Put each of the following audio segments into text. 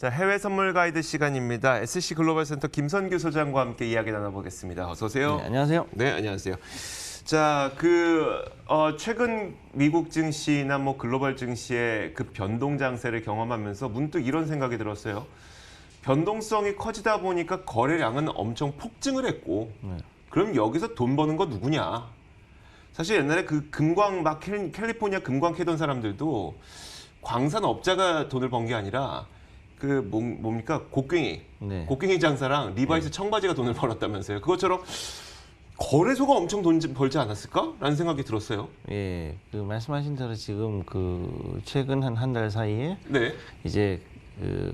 자, 해외 선물 가이드 시간입니다. SC 글로벌 센터 김선규 소장과 함께 이야기 나눠보겠습니다. 어서 오세요. 네, 안녕하세요. 네, 안녕하세요. 자, 최근 미국 증시나 뭐 글로벌 증시의 그 변동 장세를 경험하면서 문득 이런 생각이 들었어요. 변동성이 커지다 보니까 거래량은 엄청 폭증을 했고, 그럼 여기서 돈 버는 거 누구냐? 사실 옛날에 그 캘리포니아 금광 캐던 사람들도 광산 업자가 돈을 번 게 아니라 뭡니까? 곡괭이. 네. 곡괭이 장사랑 리바이스 청바지가 돈을 벌었다면서요. 그것처럼 거래소가 엄청 돈 벌지 않았을까? 라는 생각이 들었어요. 예, 말씀하신 대로 지금 최근 한 달 사이에 네. 이제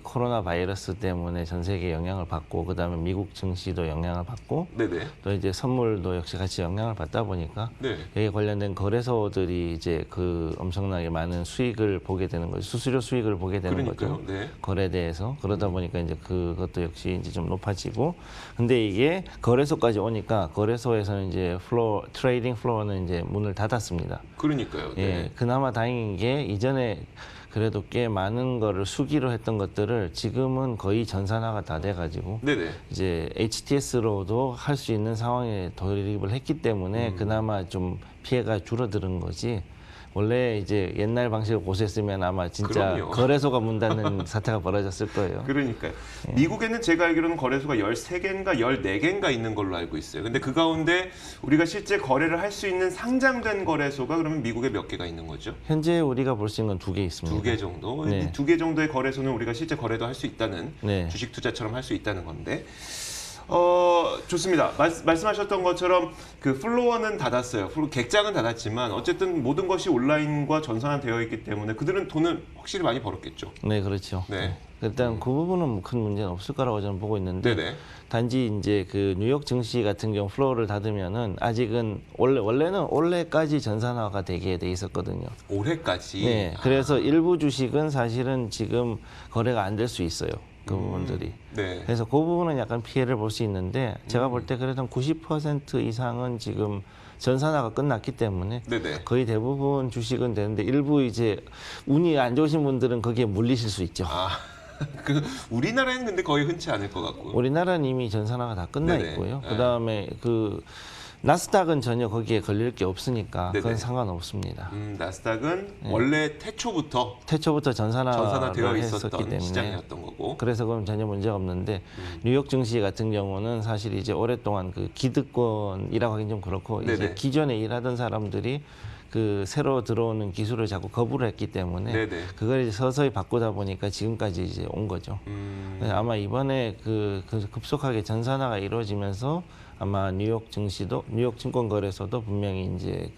코로나 바이러스 때문에 전 세계 영향을 받고 그다음에 미국 증시도 영향을 받고 네네. 또 이제 선물도 역시 같이 영향을 받다 보니까 네. 여기에 관련된 거래소들이 이제 엄청나게 많은 수익을 보게 되는 거죠. 수수료 수익을 보게 되는 그러니까요. 거죠. 네. 거래대에서. 그러다 보니까 이제 그것도 역시 이제 좀 높아지고 근데 이게 거래소까지 오니까 거래소에서는 이제 트레이딩 플로어는 이제 문을 닫았습니다. 그러니까요. 네. 예, 그나마 다행인 게 이전에 그래도 꽤 많은 거를 수기로 했던 것들을 지금은 거의 전산화가 다 돼가지고 네네. 이제 HTS로도 할 수 있는 상황에 돌입을 했기 때문에 그나마 좀 피해가 줄어드는 거지. 원래 이제 옛날 방식을 고수했으면 아마 진짜 그럼요. 거래소가 문 닫는 사태가 벌어졌을 거예요. 그러니까요. 미국에는 제가 알기로는 거래소가 13개인가 14개인가 있는 걸로 알고 있어요. 근데 그 가운데 우리가 실제 거래를 할 수 있는 상장된 거래소가 그러면 미국에 몇 개가 있는 거죠? 현재 우리가 볼 수 있는 건 2개 있습니다. 2개 정도? 네. 2개 정도의 거래소는 우리가 실제 거래도 할 수 있다는, 네. 주식 투자처럼 할 수 있다는 건데. 좋습니다. 말씀하셨던 것처럼 플로어는 닫았어요. 객장은 닫았지만 어쨌든 모든 것이 온라인과 전산화되어 있기 때문에 그들은 돈을 확실히 많이 벌었겠죠. 네, 그렇죠. 네. 일단 그 부분은 큰 문제는 없을 거라고 저는 보고 있는데 네네. 단지 이제 뉴욕 증시 같은 경우 플로어를 닫으면은 아직은 원래는 올해까지 전산화가 되게 돼 있었거든요. 올해까지. 네, 그래서 일부 주식은 사실은 지금 거래가 안 될 수 있어요. 그 부분들이. 네. 그래서 그 부분은 약간 피해를 볼 수 있는데 제가 볼 때 그래도 90% 이상은 지금 전산화가 끝났기 때문에 네네. 거의 대부분 주식은 되는데 일부 이제 운이 안 좋으신 분들은 거기에 물리실 수 있죠. 우리나라에는 근데 거의 흔치 않을 것 같고요. 우리나라는 이미 전산화가 다 끝나 네네. 있고요. 네. 그다음에 나스닥은 전혀 거기에 걸릴 게 없으니까 네네. 그건 상관없습니다. 나스닥은 원래 태초부터 태초부터 전산화를 되어 했었기 있었던 때문에 시장이었던 거고. 그래서 그럼 전혀 문제가 없는데 뉴욕 증시 같은 경우는 사실 이제 오랫동안 기득권이라고 하긴 좀 그렇고 이제 네네. 기존에 일하던 사람들이 새로 들어오는 기술을 자꾸 거부를 했기 때문에 네네. 그걸 이제 서서히 바꾸다 보니까 지금까지 이제 온 거죠. 아마 이번에 급속하게 전산화가 이루어지면서 아마 뉴욕 증시도 뉴욕 증권거래소도 분명히 이제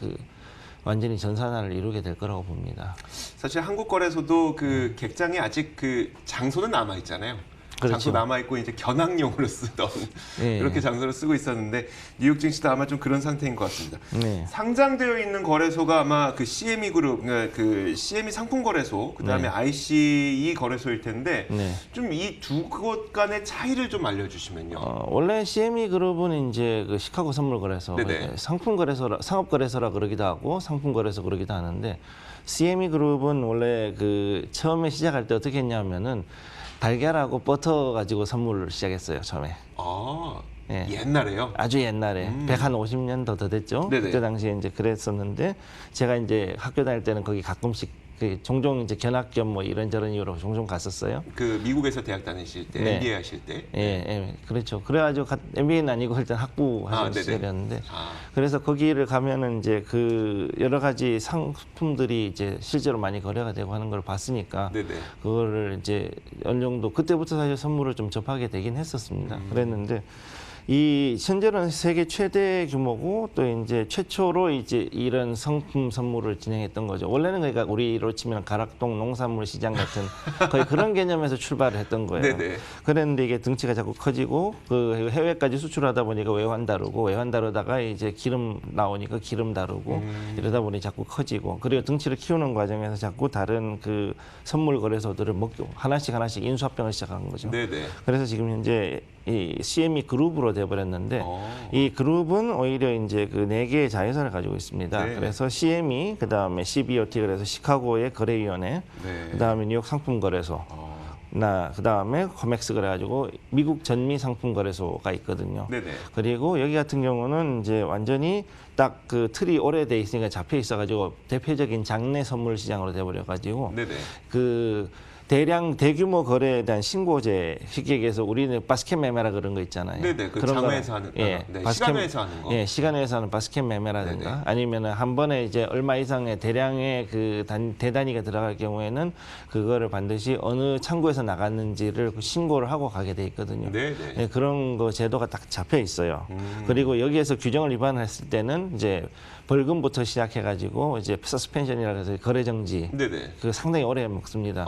완전히 전산화를 이루게 될 거라고 봅니다. 사실 한국 거래소도 객장에 아직 장소는 남아 있잖아요. 그렇죠. 장소 남아 있고 이제 견학용으로 쓰던 예. 그렇게 장소를 쓰고 있었는데 뉴욕 증시도 아마 좀 그런 상태인 것 같습니다. 네. 상장되어 있는 거래소가 아마 CME 그룹, CME 상품 거래소, 그다음에 네. ICE 거래소일 텐데 네. 좀 이 두 곳 간의 차이를 좀 알려주시면요. 원래 CME 그룹은 이제 시카고 선물 거래소, 네네. 상품 거래소라 상업 거래소라 그러기도 하고 상품 거래소 그러기도 하는데 CME 그룹은 원래 처음에 시작할 때 어떻게 했냐면은 달걀하고 버터 가지고 선물을 시작했어요 처음에. 예. 옛날에요? 아주 옛날에 150년 더 됐죠. 네네. 그때 당시에 이제 그랬었는데 제가 이제 학교 다닐 때는 거기 가끔씩 종종 이제 견학 겸 이런저런 이유로 종종 갔었어요. 미국에서 대학 다니실 때, 네. MBA 하실 때. 예, 그렇죠. 그래가지고 MBA는 아니고 일단 학부 하던 네네. 시절이었는데 그래서 거기를 가면은 이제 여러 가지 상품들이 이제 실제로 많이 거래가 되고 하는 걸 봤으니까 네네. 그거를 이제 어느 정도 그때부터 사실 선물을 좀 접하게 되긴 했었습니다. 그랬는데 현재는 세계 최대 규모고 또 이제 최초로 이제 이런 상품 선물을 진행했던 거죠. 원래는 그러니까 우리로 치면 가락동 농산물 시장 같은 거의 그런 개념에서 출발을 했던 거예요. 네네. 그랬는데 이게 등치가 자꾸 커지고 해외까지 수출하다 보니까 외환 다루고 외환 다루다가 이제 기름 나오니까 기름 다루고 이러다 보니 자꾸 커지고 그리고 등치를 키우는 과정에서 자꾸 다른 선물 거래소들을 하나씩 인수합병을 시작한 거죠. 네네. 그래서 지금 현재 이 CME 그룹으로 돼버렸는데 이 그룹은 오히려 이제 4개의 자회사를 가지고 있습니다. 네. 그래서 CME, 그다음에 CBOT 그래서 시카고의 거래위원회, 네. 그다음에 뉴욕 상품거래소, 그다음에 코맥스 그래가지고 미국 전미 상품 거래소가 있거든요. 네네. 그리고 여기 같은 경우는 이제 완전히 딱 그 틀이 오래돼 있으니까 잡혀 있어가지고 대표적인 장내 선물 시장으로 돼버려가지고 네네. 그 대량 대규모 거래에 대한 신고제, 쉽게 얘기해서 우리는 바스켓 매매라 그런 거 있잖아요. 네네. 그 그런 장외에서 거는, 하는, 예, 네, 바스켓- 시간외에서 하는 거. 예, 시간에서 하는 바스켓 매매라든가 네네. 아니면은 한 번에 이제 얼마 이상의 대량의 그 대단위가 들어갈 경우에는 그거를 반드시 어느 창구에서 나갔는지를 신고를 하고 가게 돼 있거든요. 네네. 예, 그런 거 제도가 딱 잡혀 있어요. 그리고 여기에서 규정을 위반했을 때는 이제 벌금부터 시작해가지고 이제 서스펜션이라고 해서 거래 정지. 네네. 그 상당히 오래 먹습니다.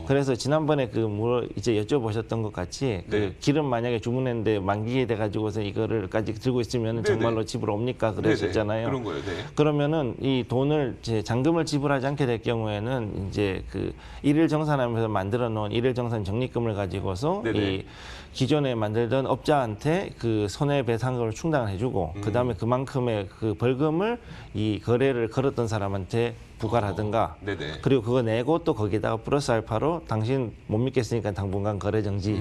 그래서 지난번에 그 뭐 이제 여쭤보셨던 것 같이 그 네. 기름 만약에 주문했는데 만기게 돼가지고서 이거를까지 들고 있으면 네네. 정말로 집으로 옵니까 그러셨잖아요. 그런 거예요. 네. 그러면은 이 돈을 이제 잔금을 지불하지 않게 될 경우에는 이제 그 일일 정산하면서 만들어 놓은 일일 정산 적립금을 가지고서 네네. 이 기존에 만들던 업자한테 그 손해배상금을 충당을 해주고 그다음에 그만큼의 그 벌금을 이 거래를 걸었던 사람한테 부과를 하든가 네네. 그리고 그거 내고 또 거기다가 플러스 알파로 당신 못 믿겠으니까 당분간 거래 정지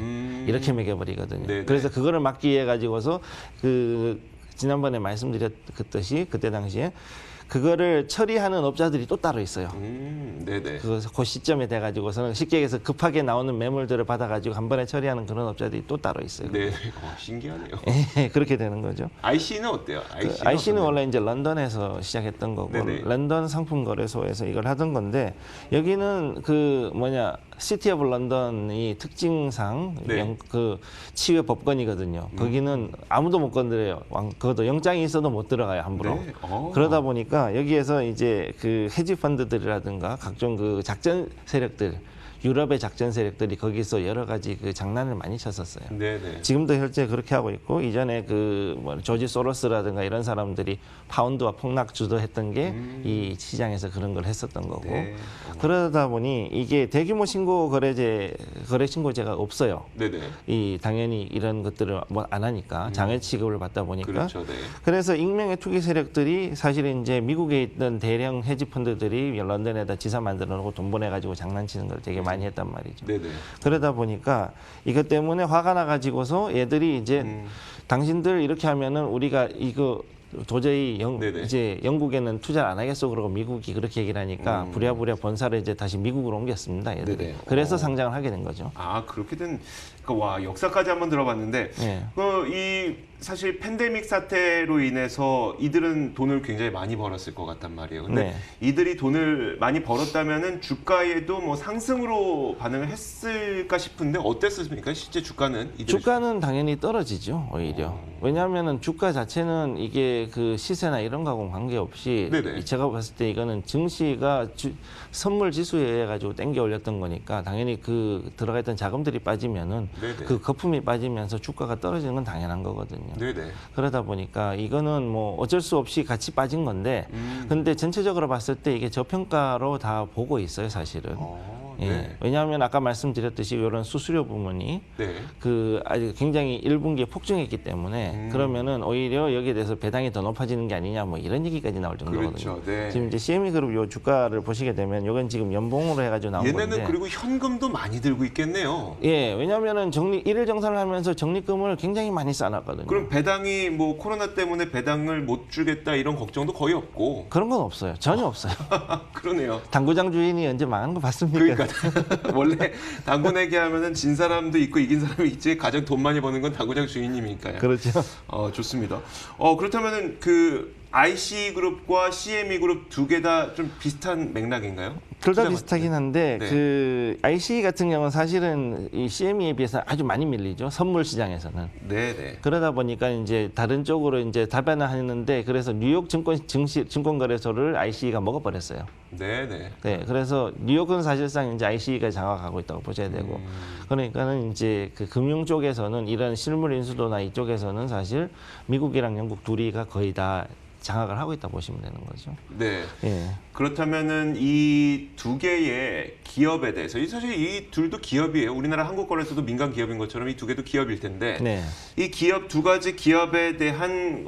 이렇게 매겨버리거든요. 네네. 그래서 그거를 막기 위해 가지고서 그 지난번에 말씀드렸듯이 그때 당시에 그거를 처리하는 업자들이 또 따로 있어요. 네네. 그 시점에 돼가지고서는 쉽게 얘기해서 급하게 나오는 매물들을 받아가지고 한 번에 처리하는 그런 업자들이 또 따로 있어요. 네. 신기하네요. 그렇게 되는 거죠. IC는 어때요? IC는 원래 이제 런던에서 시작했던 거고 네네. 런던 상품 거래소에서 이걸 하던 건데 여기는 그 뭐냐 시티 오브 런던이 특징상 네. 그 치외 법권이거든요. 거기는 아무도 못 건드려요. 그것도 영장이 있어도 못 들어가요 함부로. 네. 그러다 보니까 여기에서 이제 그 헤지 펀드들이라든가 각종 그 작전 세력들 유럽의 작전 세력들이 거기서 여러 가지 그 장난을 많이 쳤었어요. 네네. 지금도 현재 그렇게 하고 있고 이전에 그 뭐 조지 소로스라든가 이런 사람들이 파운드와 폭락 주도했던 게 이 시장에서 그런 걸 했었던 거고 네. 그러다 보니 이게 대규모 신고 거래 신고제가 없어요. 네네. 이 당연히 이런 것들을 뭐 안 하니까 장애 취급을 받다 보니까 그렇죠. 네. 그래서 익명의 투기 세력들이 사실은 이제 미국에 있던 대량 헤지 펀드들이 런던에다 지사 만들어 놓고 돈 보내 가지고 장난치는 걸 되게 많이 했단 말이죠. 네네. 그러다 보니까 이것 때문에 화가 나 가지고서 얘들이 이제 당신들 이렇게 하면은 우리가 이거 도저히 네네. 이제 영국에는 투자를 안 하겠어 그러고 미국이 그렇게 얘기를 하니까 부랴부랴 본사를 이제 다시 미국으로 옮겼습니다. 얘들이. 네네. 그래서 상장을 하게 된 거죠. 아 그렇게 된. 그러니까 와 역사까지 한번 들어봤는데 예. 이 사실 팬데믹 사태로 인해서 이들은 돈을 굉장히 많이 벌었을 것 같단 말이에요. 근데 네. 이들이 돈을 많이 벌었다면은 주가에도 뭐 상승으로 반응을 했을까 싶은데 어땠습니까? 실제 주가는 주가는 당연히 떨어지죠 오히려. 왜냐하면은 주가 자체는 이게 그 시세나 이런 거하고는 관계없이 네네. 제가 봤을 때 이거는 증시가 선물 지수에 의해 가지고 땡겨 올렸던 거니까 당연히 그 들어가 있던 자금들이 빠지면은 네네. 그 거품이 빠지면서 주가가 떨어지는 건 당연한 거거든요. 네네. 그러다 보니까 이거는 뭐 어쩔 수 없이 같이 빠진 건데 근데 전체적으로 봤을 때 이게 저평가로 다 보고 있어요 사실은. 예. 네. 왜냐하면 아까 말씀드렸듯이 이런 수수료 부분이 네. 그 아주 굉장히 1분기에 폭증했기 때문에 그러면은 오히려 여기에 대해서 배당이 더 높아지는 게 아니냐 뭐 이런 얘기까지 나올 정도거든요. 그렇죠. 네. 지금 이제 CME 그룹 요 주가를 보시게 되면 이건 지금 연봉으로 해가지고 나온 얘네는 건데. 그리고 현금도 많이 들고 있겠네요. 예, 왜냐하면은 일일 정산을 하면서 적립금을 굉장히 많이 쌓아놨거든요. 그럼 배당이 뭐 코로나 때문에 배당을 못 주겠다 이런 걱정도 거의 없고 그런 건 없어요. 전혀 없어요. 그러네요. 당구장 주인이 언제 망한 거 봤습니까? 그러니까 원래 당구 내기 하면은 진 사람도 있고 이긴 사람이 있지 가장 돈 많이 버는 건 당구장 주인님이니까요. 그렇죠. 좋습니다. 그렇다면은 그 IC 그룹과 CME 그룹 두 개 다 좀 비슷한 맥락인가요? 둘 다 투자 비슷하긴 한데 네. 그 IC 같은 경우는 사실은 이 CME에 비해서 아주 많이 밀리죠. 선물 시장에서는. 네네. 그러다 보니까 이제 다른 쪽으로 이제 다변화했는데 그래서 뉴욕 증권거래소를 IC가 먹어버렸어요. 네네. 네, 그래서 뉴욕은 사실상 이제 IC가 장악하고 있다고 보셔야 되고, 그러니까는 이제 그 금융 쪽에서는 이런 실물 인수도나 이쪽에서는 사실 미국이랑 영국 둘이가 거의 다 장악을 하고 있다 보시면 되는 거죠. 네. 예. 그렇다면은 이 두 개의 기업에 대해서 사실 이 둘도 기업이에요. 우리나라 한국거래소도 민간 기업인 것처럼 이 두 개도 기업일 텐데 네. 이 기업 두 가지 기업에 대한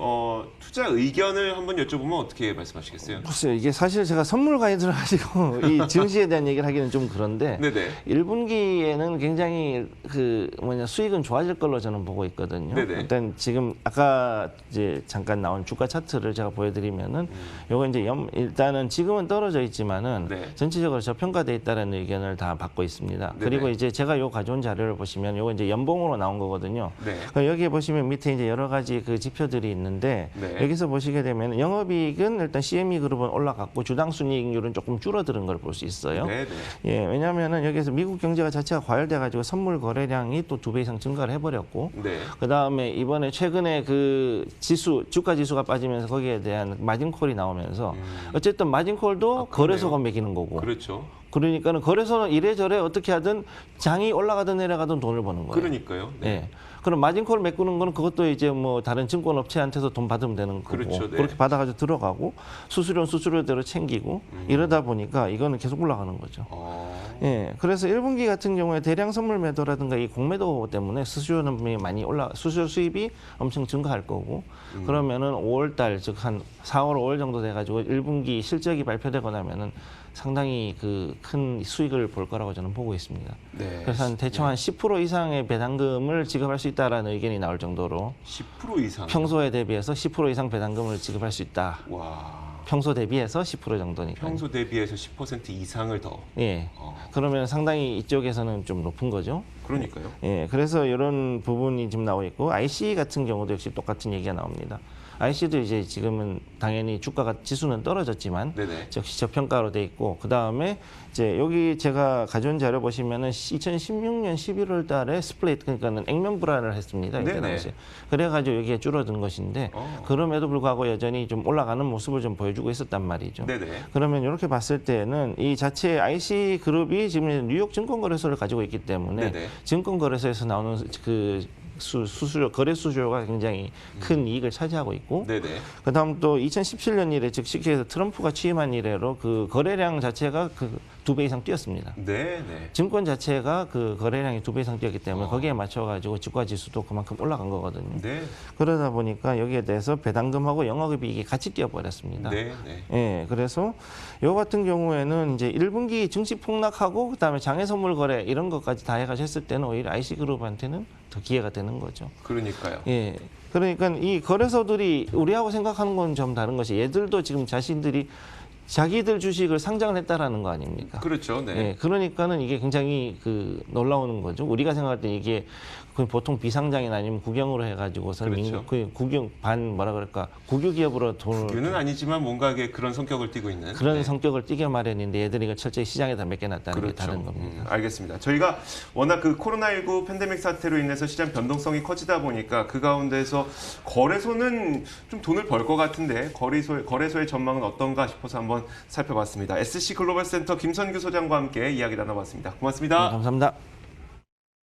투자 의견을 한번 여쭤보면 어떻게 말씀하시겠어요? 글쎄요, 이게 사실 제가 선물 가이드를 가지고 이 증시에 대한 얘기를 하기는 좀 그런데 네네. 1분기에는 굉장히 수익은 좋아질 걸로 저는 보고 있거든요. 네네. 일단 지금 아까 이제 잠깐 나온 주가 차트를 제가 보여드리면은 요거 이제 일단은 지금은 떨어져 있지만은 네. 전체적으로 저평가돼 있다는 의견을 다 받고 있습니다. 네네. 그리고 이제 제가 요 가져온 자료를 보시면 요거 이제 연봉으로 나온 거거든요. 네. 그러니까 여기에 보시면 밑에 이제 여러 가지 그 지표들이 있는데 네. 여기서 보시게 되면 영업이익은 일단 CME 그룹은 올라갔고 주당 순이익률은 조금 줄어드는 걸 볼 수 있어요. 네네. 예, 왜냐하면은 여기서 미국 경제가 자체가 과열돼 가지고 선물 거래량이 또 2배 이상 증가를 해버렸고, 네. 그 다음에 이번에 최근에 그 주가 지수가 빠지면서 거기에 대한 마진콜이 나오면서 어쨌든 마진콜도 거래소가 매기는 거고. 그렇죠. 그러니까는 거래소는 이래저래 어떻게 하든 장이 올라가든 내려가든 돈을 버는 거예요. 그러니까요. 네. 예. 그럼 마진콜 메꾸는 거는 그것도 이제 뭐 다른 증권업체한테서 돈 받으면 되는 거고 그렇죠, 네. 그렇게 받아가지고 들어가고 수수료는 수수료대로 챙기고 이러다 보니까 이거는 계속 올라가는 거죠. 예, 그래서 1분기 같은 경우에 대량 선물 매도라든가 이 공매도 때문에 수수료는 많이 수수료 수입이 엄청 증가할 거고 그러면은 5월달 즉 한 4월, 5월 정도 돼가지고 1분기 실적이 발표되고 나면은 상당히 그 큰 수익을 볼 거라고 저는 보고 있습니다. 네. 그래서 대충 한 10% 이상의 배당금을 지급할 수 있다라는 의견이 나올 정도로 10% 이상. 평소에 대비해서 10% 이상 배당금을 지급할 수 있다. 와. 평소 대비해서 10% 정도니까. 평소 대비해서 10% 이상을 더. 예. 그러면 상당히 이쪽에서는 좀 높은 거죠. 그러니까요. 예. 그래서 이런 부분이 지금 나오고 있고 IC 같은 경우도 역시 똑같은 얘기가 나옵니다. IC도 이제 지금은 당연히 주가가 지수는 떨어졌지만 네네. 역시 저평가로 돼 있고 그 다음에 이제 여기 제가 가져온 자료 보시면은 2016년 11월 달에 스플릿 그러니까는 액면 불안을 했습니다. 이때 네네. 당시에. 그래가지고 여기에 줄어든 것인데 그럼에도 불구하고 여전히 좀 올라가는 모습을 좀 보여주고 있었단 말이죠. 네네. 그러면 이렇게 봤을 때는 이 자체 IC 그룹이 지금 뉴욕 증권거래소를 가지고 있기 때문에 네네. 증권거래소에서 나오는 그 수수료 거래 수수료가 굉장히 큰 이익을 차지하고 있고 네네. 그다음 또 2017년 이래 즉 쉽게 해서 트럼프가 취임한 이래로 그 거래량 자체가 그 2배 이상 뛰었습니다. 네네. 증권 자체가 그 거래량이 2배 이상 뛰었기 때문에 거기에 맞춰가지고 주가 지수도 그만큼 올라간 거거든요. 네. 그러다 보니까 여기에 대해서 배당금하고 영업이익이 같이 뛰어버렸습니다. 네네. 예, 그래서 요 같은 경우에는 이제 1분기 증시 폭락하고 그다음에 장외 선물 거래 이런 것까지 다 해가지고 했을 때는 오히려 IC 그룹한테는 더 기회가 되는 거죠. 그러니까요. 예. 그러니까 이 거래소들이 우리하고 생각하는 건 좀 다른 것이 얘들도 지금 자신들이 자기들 주식을 상장을 했다라는 거 아닙니까? 그렇죠. 네. 예, 그러니까는 이게 굉장히 그 놀라우는 거죠. 우리가 생각할 때 이게 그 보통 비상장이나 아니면 국영으로 해가지고서 그렇죠. 그 국영 뭐라 그럴까 국유 기업으로 돈을 국유는 아니지만 뭔가 그런 성격을 띠고 있는 그런 네. 성격을 띠게 마련인데 얘들이 이걸 철저히 시장에다 맡겨놨다는 게 다른 겁니다. 알겠습니다. 저희가 워낙 그 코로나19 팬데믹 사태로 인해서 시장 변동성이 커지다 보니까 그 가운데서 거래소는 좀 돈을 벌 것 같은데 거래소의 전망은 어떤가 싶어서 한번 살펴봤습니다. SC 글로벌 센터 김선규 소장과 함께 이야기 나눠봤습니다. 고맙습니다. 네, 감사합니다.